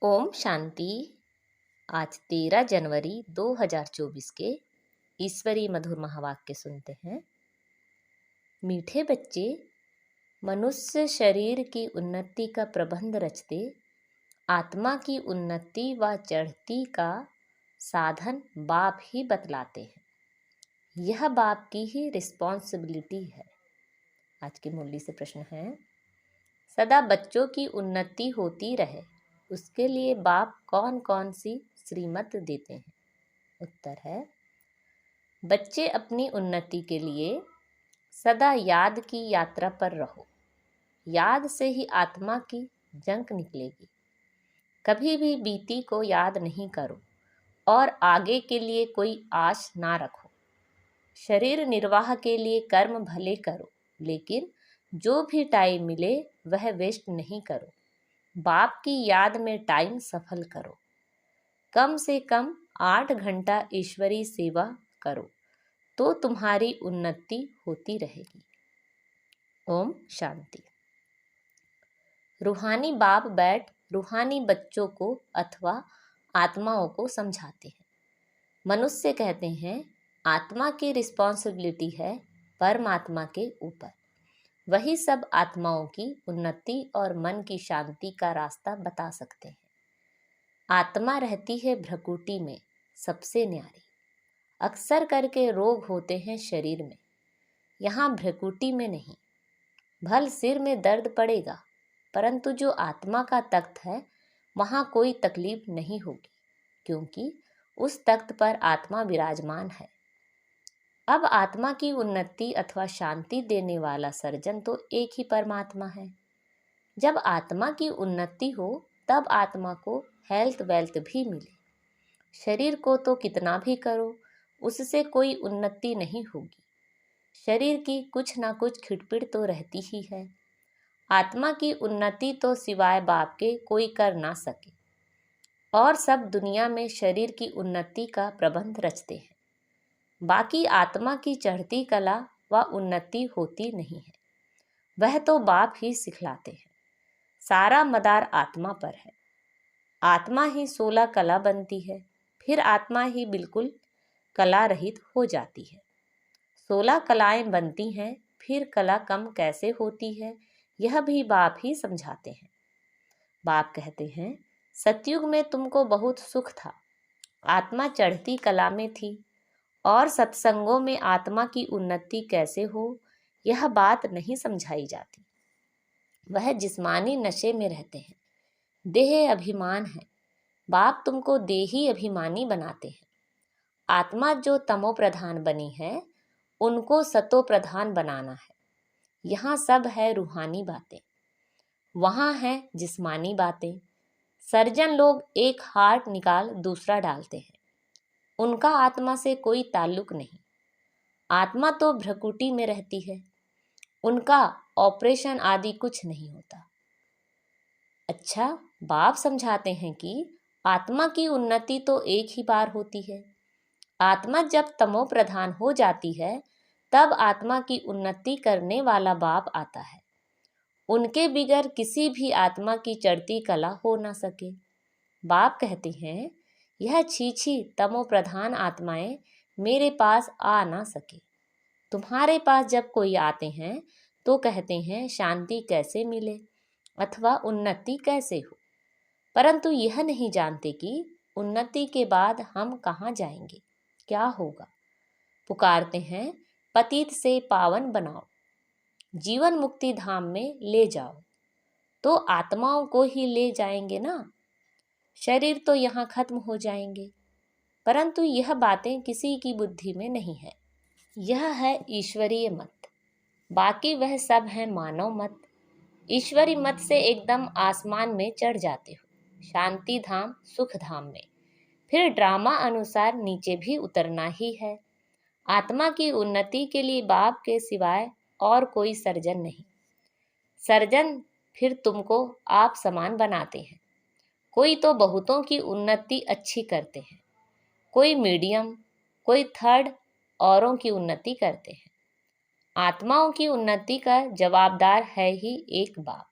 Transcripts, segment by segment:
ओम शांति। आज 13 जनवरी 2024 के ईश्वरी मधुर महावाक्य सुनते हैं। मीठे बच्चे, मनुष्य शरीर की उन्नति का प्रबंध रचते आत्मा की उन्नति व चढ़ती का साधन बाप ही बतलाते हैं। यह बाप की ही रिस्पॉन्सिबिलिटी है। आज की मुरली से प्रश्न है, सदा बच्चों की उन्नति होती रहे उसके लिए बाप कौन कौन सी श्रीमत देते हैं? उत्तर है, बच्चे अपनी उन्नति के लिए सदा याद की यात्रा पर रहो। याद से ही आत्मा की जंक निकलेगी। कभी भी बीती को याद नहीं करो और आगे के लिए कोई आश ना रखो। शरीर निर्वाह के लिए कर्म भले करो, लेकिन जो भी टाइम मिले वह वेस्ट नहीं करो। बाप की याद में टाइम सफल करो। कम से कम 8 घंटा ईश्वरी सेवा करो तो तुम्हारी उन्नति होती रहेगी। ओम शांति। रूहानी बाप बैठ रूहानी बच्चों को अथवा आत्माओं को समझाते हैं। मनुष्य कहते हैं आत्मा की रिस्पॉन्सिबिलिटी है परमात्मा के ऊपर। वही सब आत्माओं की उन्नति और मन की शांति का रास्ता बता सकते हैं। आत्मा रहती है भ्रकुटी में, सबसे न्यारी। अक्सर करके रोग होते हैं शरीर में, यहाँ भ्रकुटी में नहीं। भल सिर में दर्द पड़ेगा, परंतु जो आत्मा का तख्त है वहाँ कोई तकलीफ नहीं होगी, क्योंकि उस तख्त पर आत्मा विराजमान है। अब आत्मा की उन्नति अथवा शांति देने वाला सर्जन तो एक ही परमात्मा है। जब आत्मा की उन्नति हो तब आत्मा को हेल्थ वेल्थ भी मिले। शरीर को तो कितना भी करो उससे कोई उन्नति नहीं होगी। शरीर की कुछ ना कुछ खिटपिट तो रहती ही है। आत्मा की उन्नति तो सिवाय बाप के कोई कर ना सके, और सब दुनिया में शरीर की उन्नति का प्रबंध रचते हैं। बाकी आत्मा की चढ़ती कला व उन्नति होती नहीं है, वह तो बाप ही सिखलाते हैं। सारा मदार आत्मा पर है। आत्मा ही 16 कला बनती है, फिर आत्मा ही बिल्कुल कला रहित हो जाती है। 16 कलाएं बनती हैं, फिर कला कम कैसे होती है यह भी बाप ही समझाते हैं। बाप कहते हैं सतयुग में तुमको बहुत सुख था, आत्मा चढ़ती कला में थी, और सत्संगों में आत्मा की उन्नति कैसे हो यह बात नहीं समझाई जाती। वह जिस्मानी नशे में रहते हैं, देह अभिमान है। बाप तुमको देही अभिमानी बनाते हैं। आत्मा जो तमो प्रधान बनी है उनको सतो प्रधान बनाना है। यहाँ सब है रूहानी बातें, वहाँ है जिस्मानी बातें। सर्जन लोग एक हार्ट निकाल दूसरा डालते हैं, उनका आत्मा से कोई ताल्लुक नहीं। आत्मा तो भ्रकुटी में रहती है, उनका ऑपरेशन आदि कुछ नहीं होता। अच्छा, बाप समझाते हैं कि आत्मा की उन्नति तो एक ही बार होती है। आत्मा जब तमो प्रधान हो जाती है तब आत्मा की उन्नति करने वाला बाप आता है। उनके बिगर किसी भी आत्मा की चढ़ती कला हो ना सके। बाप कहते हैं यह छीछी तमो प्रधान आत्माएं मेरे पास आ ना सके। तुम्हारे पास जब कोई आते हैं तो कहते हैं शांति कैसे मिले अथवा उन्नति कैसे हो, परंतु यह नहीं जानते कि उन्नति के बाद हम कहाँ जाएंगे, क्या होगा। पुकारते हैं पतित से पावन बनाओ, जीवन मुक्ति धाम में ले जाओ, तो आत्माओं को ही ले जाएंगे ना। शरीर तो यहाँ खत्म हो जाएंगे, परंतु यह बातें किसी की बुद्धि में नहीं है। यह है ईश्वरीय मत, बाकी वह सब है मानव मत। ईश्वरी मत से एकदम आसमान में चढ़ जाते हो, शांति धाम सुख धाम में, फिर ड्रामा अनुसार नीचे भी उतरना ही है। आत्मा की उन्नति के लिए बाप के सिवाय और कोई सर्जन नहीं। सर्जन फिर तुमको आप समान बनाते हैं। कोई तो बहुतों की उन्नति अच्छी करते हैं, कोई मीडियम, कोई थर्ड, औरों की उन्नति करते हैं। आत्माओं की उन्नति का जवाबदार है ही एक बाप।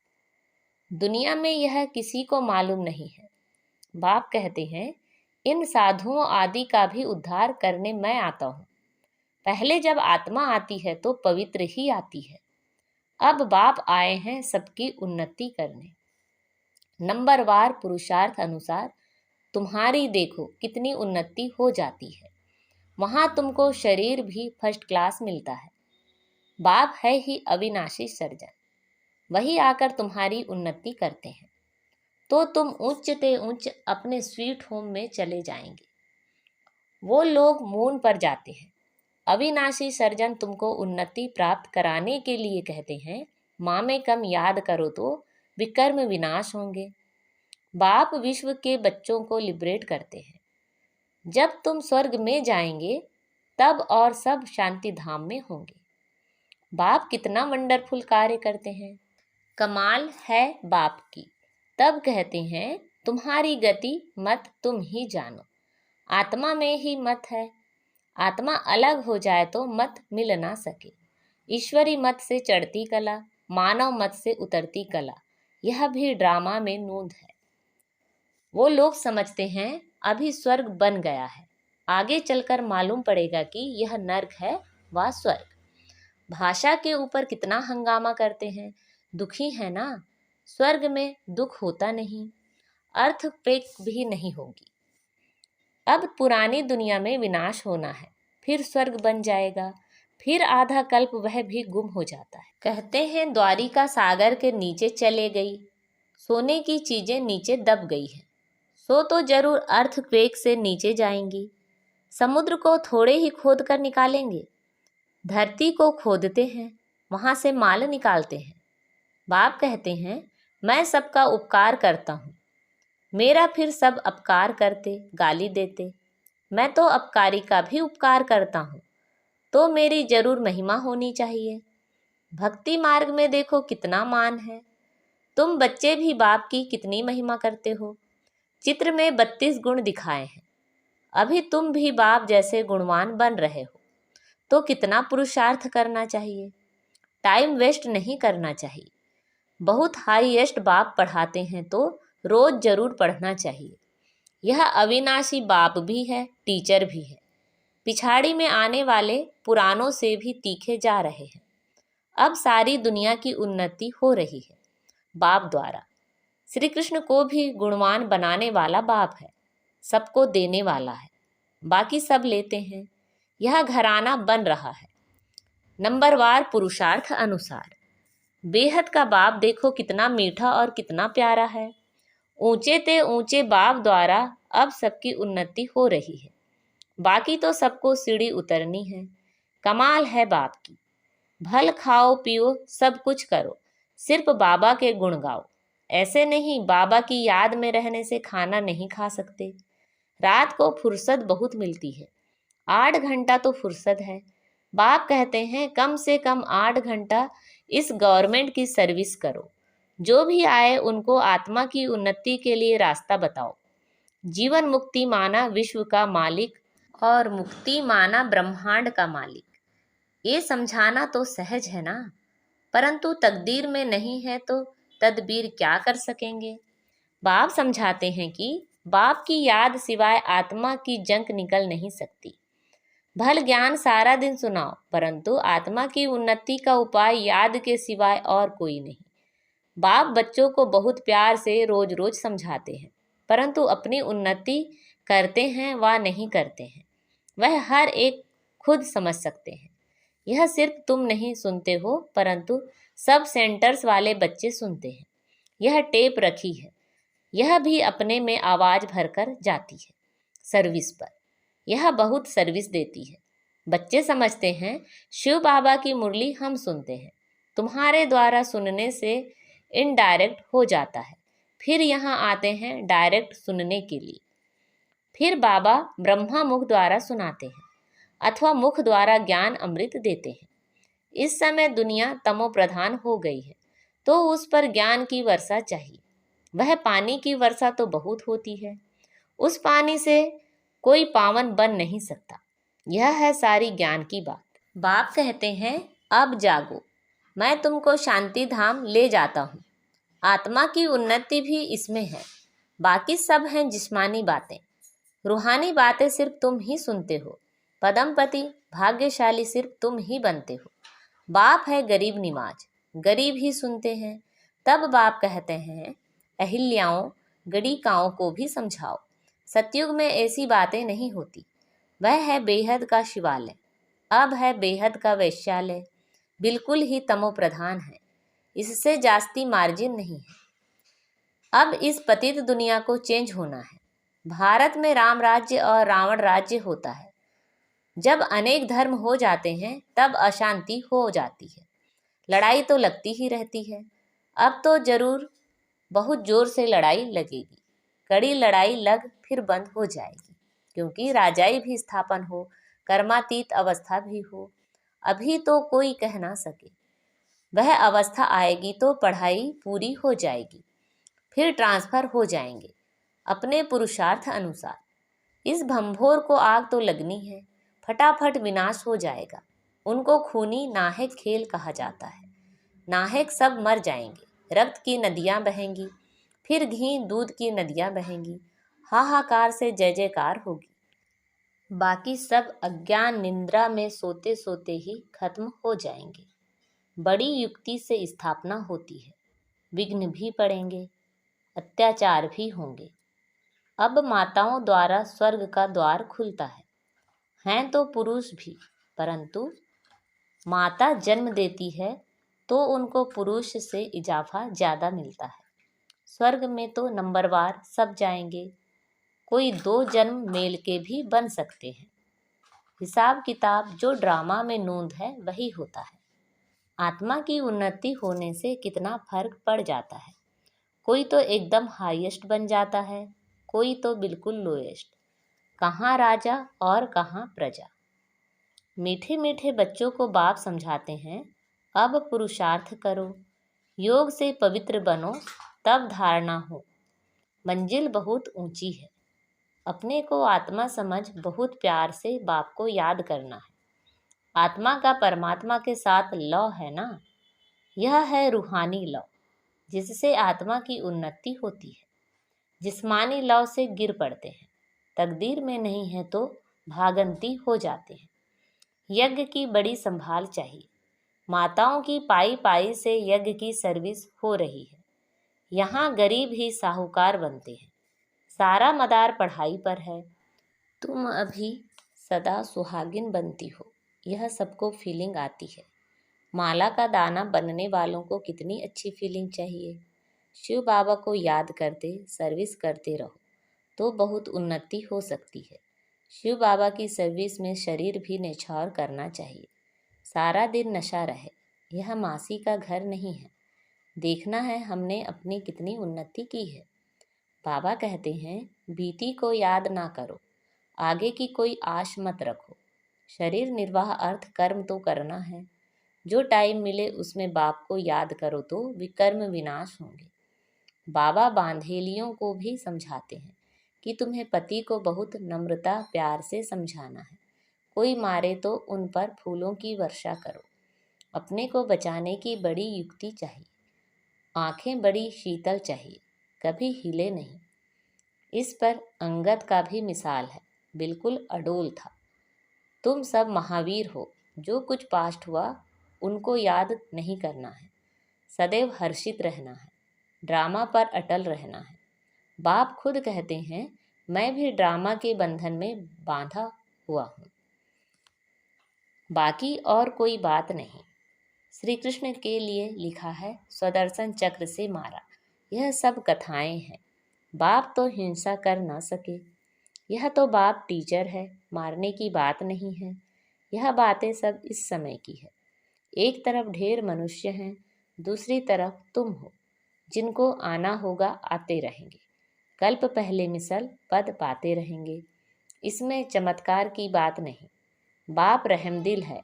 दुनिया में यह किसी को मालूम नहीं है। बाप कहते हैं, इन साधुओं आदि का भी उद्धार करने मैं आता हूँ। पहले जब आत्मा आती है तो पवित्र ही आती है। अब बाप आए हैं सबकी उन्नति करने। नंबरवार पुरुषार्थ अनुसार तुम्हारी देखो कितनी उन्नति हो जाती है। वहाँ तुमको शरीर भी फर्स्ट क्लास मिलता है। बाप है ही अविनाशी सर्जन, वही आकर तुम्हारी उन्नति करते हैं, तो तुम उच्च ते उच्च अपने स्वीट होम में चले जाएंगे। वो लोग मून पर जाते हैं। अविनाशी सर्जन तुमको उन्नति प्राप्त कराने के लिए कहते हैं, माँ में कम याद करो तो विकर्म विनाश होंगे। बाप विश्व के बच्चों को लिबरेट करते हैं। जब तुम स्वर्ग में जाएंगे तब और सब शांति धाम में होंगे। बाप कितना वंडरफुल कार्य करते हैं, कमाल है बाप की। तब कहते हैं, तुम्हारी गति मत तुम ही जानो, आत्मा में ही मत है। आत्मा अलग हो जाए तो मत मिल ना सके। ईश्वरी मत से चढ़ती कला, मानव मत से उतरती कला, यह भी ड्रामा में नूंद है। वो लोग समझते हैं अभी स्वर्ग बन गया है, आगे चलकर मालूम पड़ेगा कि यह नर्क है व स्वर्ग। भाषा के ऊपर कितना हंगामा करते हैं, दुखी है ना। स्वर्ग में दुख होता नहीं, अर्थक्वेक भी नहीं होगी। अब पुरानी दुनिया में विनाश होना है, फिर स्वर्ग बन जाएगा, फिर आधा कल्प वह भी गुम हो जाता है। कहते हैं द्वारिका सागर के नीचे चले गई, सोने की चीजें नीचे दब गई है, सो तो जरूर अर्थक्वेक से नीचे जाएंगी। समुद्र को थोड़े ही खोद कर निकालेंगे, धरती को खोदते हैं, वहां से माल निकालते हैं। बाप कहते हैं, मैं सबका उपकार करता हूँ, मेरा फिर सब अपकार करते गाली देते। मैं तो अपकारी का भी उपकार करता हूँ, तो मेरी जरूर महिमा होनी चाहिए। भक्ति मार्ग में देखो कितना मान है। तुम बच्चे भी बाप की कितनी महिमा करते हो। चित्र में 32 गुण दिखाए हैं। अभी तुम भी बाप जैसे गुणवान बन रहे हो, तो कितना पुरुषार्थ करना चाहिए, टाइम वेस्ट नहीं करना चाहिए। बहुत हाईएस्ट बाप पढ़ाते हैं तो रोज जरूर पढ़ना चाहिए। यह अविनाशी बाप भी है, टीचर भी है। पिछाड़ी में आने वाले पुरानों से भी तीखे जा रहे हैं। अब सारी दुनिया की उन्नति हो रही है बाप द्वारा। श्री कृष्ण को भी गुणवान बनाने वाला बाप है, सबको देने वाला है, बाकी सब लेते हैं। यह घराना बन रहा है। नंबरवार पुरुषार्थ अनुसार बेहद का बाप देखो कितना मीठा और कितना प्यारा है। ऊंचे ते ऊंचे बाप द्वारा अब सबकी उन्नति हो रही है, बाकी तो सबको सीढ़ी उतरनी है। कमाल है बाप की। भल खाओ पियो सब कुछ करो, सिर्फ बाबा के गुण गाओ। ऐसे नहीं, बाबा की याद में रहने से खाना नहीं खा सकते। रात को फुर्सत बहुत मिलती है, 8 घंटा तो फुर्सत है। बाप कहते हैं कम से कम 8 घंटा इस गवर्नमेंट की सर्विस करो। जो भी आए उनको आत्मा की उन्नति के लिए रास्ता बताओ। जीवन मुक्ति माना विश्व का मालिक और मुक्ति माना ब्रह्मांड का मालिक। ये समझाना तो सहज है ना, परंतु तकदीर में नहीं है तो तदबीर क्या कर सकेंगे। बाप समझाते हैं कि बाप की याद सिवाय आत्मा की जंक निकल नहीं सकती। भल ज्ञान सारा दिन सुनाओ, परंतु आत्मा की उन्नति का उपाय याद के सिवाय और कोई नहीं। बाप बच्चों को बहुत प्यार से रोज रोज समझाते हैं, परंतु अपनी उन्नति करते हैं व नहीं करते हैं वह हर एक खुद समझ सकते हैं। यह सिर्फ तुम नहीं सुनते हो, परंतु सब सेंटर्स वाले बच्चे सुनते हैं। यह टेप रखी है, यह भी अपने में आवाज भरकर जाती है सर्विस पर। यह बहुत सर्विस देती है। बच्चे समझते हैं शिव बाबा की मुरली हम सुनते हैं, तुम्हारे द्वारा सुनने से इनडायरेक्ट हो जाता है, फिर यहाँ आते हैं डायरेक्ट सुनने के लिए। फिर बाबा ब्रह्मा मुख द्वारा सुनाते हैं अथवा मुख द्वारा ज्ञान अमृत देते हैं। इस समय दुनिया तमो प्रधान हो गई है, तो उस पर ज्ञान की वर्षा चाहिए। वह पानी की वर्षा तो बहुत होती है, उस पानी से कोई पावन बन नहीं सकता। यह है सारी ज्ञान की बात। बाप कहते हैं अब जागो, मैं तुमको शांति धाम ले जाता हूँ। आत्मा की उन्नति भी इसमें है। बाकी सब हैं जिस्मानी बातें। रूहानी बातें सिर्फ तुम ही सुनते हो। पदमपति भाग्यशाली सिर्फ तुम ही बनते हो। बाप है गरीब निवाज, गरीब ही सुनते हैं। तब बाप कहते हैं, अहिल्याओं गणिकाओं को भी समझाओ। सतयुग में ऐसी बातें नहीं होती। वह है बेहद का शिवालय, अब है बेहद का वैश्यालय। बिल्कुल ही तमो प्रधान है, इससे जास्ती मार्जिन नहीं है। अब इस पतित दुनिया को चेंज होना है। भारत में राम राज्य और रावण राज्य होता है। जब अनेक धर्म हो जाते हैं तब अशांति हो जाती है, लड़ाई तो लगती ही रहती है। अब तो जरूर बहुत जोर से लड़ाई लगेगी। कड़ी लड़ाई लग फिर बंद हो जाएगी, क्योंकि राजाई भी स्थापन हो, कर्मातीत अवस्था भी हो। अभी तो कोई कह ना सके। वह अवस्था आएगी तो पढ़ाई पूरी हो जाएगी, फिर ट्रांसफर हो जाएंगे अपने पुरुषार्थ अनुसार। इस भंभोर को आग तो लगनी है, फटाफट विनाश हो जाएगा। उनको खूनी नाहक खेल कहा जाता है। नाहक सब मर जाएंगे, रक्त की नदियां बहेंगी, फिर घी दूध की नदियां बहेंगी। हाहाकार से जय जयकार होगी। बाकी सब अज्ञान निंद्रा में सोते सोते ही खत्म हो जाएंगे। बड़ी युक्ति से स्थापना होती है, विघ्न भी पड़ेंगे, अत्याचार भी होंगे। अब माताओं द्वारा स्वर्ग का द्वार खुलता है। हैं तो पुरुष भी, परंतु माता जन्म देती है तो उनको पुरुष से इजाफा ज़्यादा मिलता है। स्वर्ग में तो नंबरवार सब जाएंगे, कोई 2 जन्म मेल के भी बन सकते हैं। हिसाब किताब जो ड्रामा में नूंद है वही होता है। आत्मा की उन्नति होने से कितना फर्क पड़ जाता है। कोई तो एकदम हाईएस्ट बन जाता है, कोई तो बिल्कुल लोएस्ट। कहाँ राजा और कहाँ प्रजा। मीठे मीठे बच्चों को बाप समझाते हैं, अब पुरुषार्थ करो, योग से पवित्र बनो, तब धारणा हो। मंजिल बहुत ऊंची है। अपने को आत्मा समझ बहुत प्यार से बाप को याद करना है। आत्मा का परमात्मा के साथ लौ है ना, यह है रूहानी लौ, जिससे आत्मा की उन्नति होती है। जिस्मानी लौ से गिर पड़ते हैं, तकदीर में नहीं है तो भागंती हो जाते हैं। यज्ञ की बड़ी संभाल चाहिए। माताओं की पाई पाई से यज्ञ की सर्विस हो रही है। यहाँ गरीब ही साहूकार बनते हैं। सारा मदार पढ़ाई पर है। तुम अभी सदा सुहागिन बनती हो, यह सबको फीलिंग आती है। माला का दाना बनने वालों को कितनी अच्छी फीलिंग चाहिए। शिव बाबा को याद करते सर्विस करते रहो तो बहुत उन्नति हो सकती है। शिव बाबा की सर्विस में शरीर भी निछावर करना चाहिए। सारा दिन नशा रहे, यह मासी का घर नहीं है। देखना है हमने अपनी कितनी उन्नति की है। बाबा कहते हैं, बीती को याद ना करो, आगे की कोई आश मत रखो। शरीर निर्वाह अर्थ कर्म तो करना है। जो टाइम मिले उसमें बाप को याद करो तो विकर्म विनाश होंगे। बाबा बांधेलियों को भी समझाते हैं कि तुम्हें पति को बहुत नम्रता प्यार से समझाना है। कोई मारे तो उन पर फूलों की वर्षा करो। अपने को बचाने की बड़ी युक्ति चाहिए। आंखें बड़ी शीतल चाहिए, कभी हिले नहीं। इस पर अंगद का भी मिसाल है, बिल्कुल अडोल था। तुम सब महावीर हो, जो कुछ पास्ट हुआ उनको याद नहीं करना है। सदैव हर्षित रहना है, ड्रामा पर अटल रहना है। बाप खुद कहते हैं, मैं भी ड्रामा के बंधन में बांधा हुआ हूँ, बाकी और कोई बात नहीं। श्री कृष्ण के लिए लिखा है, स्वदर्शन चक्र से मारा। यह सब कथाएं हैं। बाप तो हिंसा कर ना सके। यह तो बाप टीचर है, मारने की बात नहीं है। यह बातें सब इस समय की है। एक तरफ ढेर मनुष्य हैं, दूसरी तरफ तुम हो। जिनको आना होगा आते रहेंगे। कल्प पहले मिसल पद पाते रहेंगे। इसमें चमत्कार की बात नहीं। बाप रहमदिल है,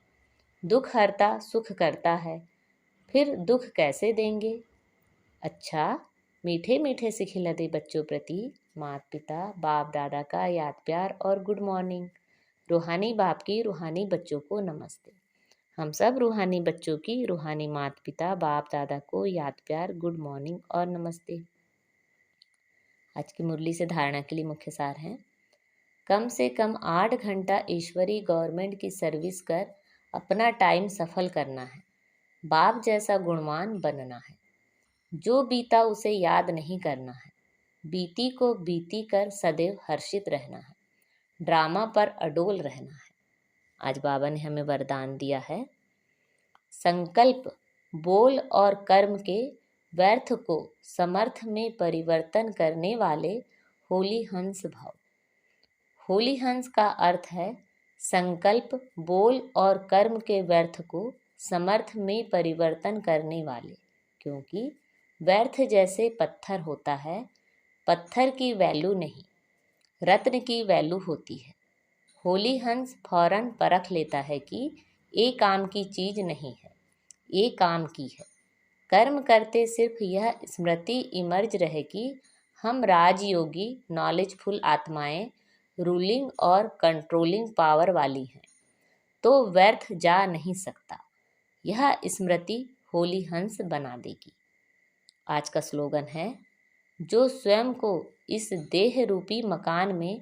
दुख हरता सुख करता है। फिर दुख कैसे देंगे। अच्छा, मीठे मीठे से खिलते बच्चों प्रति माता पिता बाप दादा का याद प्यार और गुड मॉर्निंग। रूहानी बाप की रूहानी बच्चों को नमस्ते। हम सब रूहानी बच्चों की रूहानी माता पिता बाप दादा को याद प्यार गुड मॉर्निंग और नमस्ते। आज की मुरली से धारणा के लिए मुख्य सार हैं। कम से कम 8 घंटा ईश्वरी गवर्नमेंट की सर्विस कर अपना टाइम सफल करना है। बाप जैसा गुणवान बनना है। जो बीता उसे याद नहीं करना है। बीती को बीती कर सदैव हर्षित रहना है। ड्रामा पर अडोल रहना है। आज बाबा ने हमें वरदान दिया है, संकल्प, बोल और कर्म के व्यर्थ को समर्थ में परिवर्तन करने वाले होली हंस भाव। होली हंस का अर्थ है संकल्प, बोल और कर्म के व्यर्थ को समर्थ में परिवर्तन करने वाले। क्योंकि व्यर्थ जैसे पत्थर होता है, पत्थर की वैल्यू नहीं, रत्न की वैल्यू होती है। होली हंस फौरन परख लेता है कि ये काम की चीज नहीं है, ये काम की है। कर्म करते सिर्फ यह स्मृति इमर्ज रहे कि हम राजयोगी नॉलेजफुल आत्माएं रूलिंग और कंट्रोलिंग पावर वाली हैं, तो व्यर्थ जा नहीं सकता। यह स्मृति होली हंस बना देगी। आज का स्लोगन है, जो स्वयं को इस देह रूपी मकान में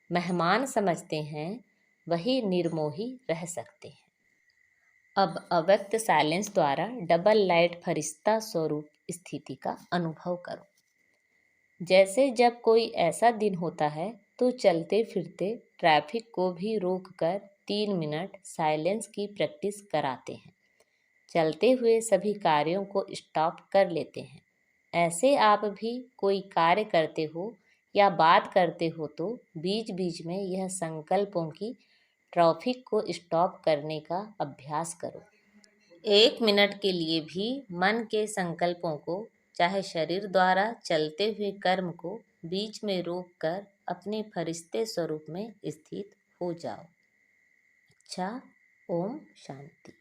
मेहमान समझते हैं वही निर्मोही रह सकते हैं। अब अव्यक्त साइलेंस द्वारा डबल लाइट फरिश्ता स्वरूप स्थिति का अनुभव करो। जैसे जब कोई ऐसा दिन होता है तो चलते फिरते ट्रैफिक को भी रोककर 3 मिनट साइलेंस की प्रैक्टिस कराते हैं। चलते हुए सभी कार्यों को स्टॉप कर लेते हैं। ऐसे आप भी कोई कार्य करते हो या बात करते हो तो बीच बीच में यह संकल्पों की ट्रैफिक को स्टॉप करने का अभ्यास करो। 1 मिनट के लिए भी मन के संकल्पों को, चाहे शरीर द्वारा चलते हुए कर्म को बीच में रोक कर अपने फरिश्ते स्वरूप में स्थित हो जाओ। अच्छा, ओम शांति।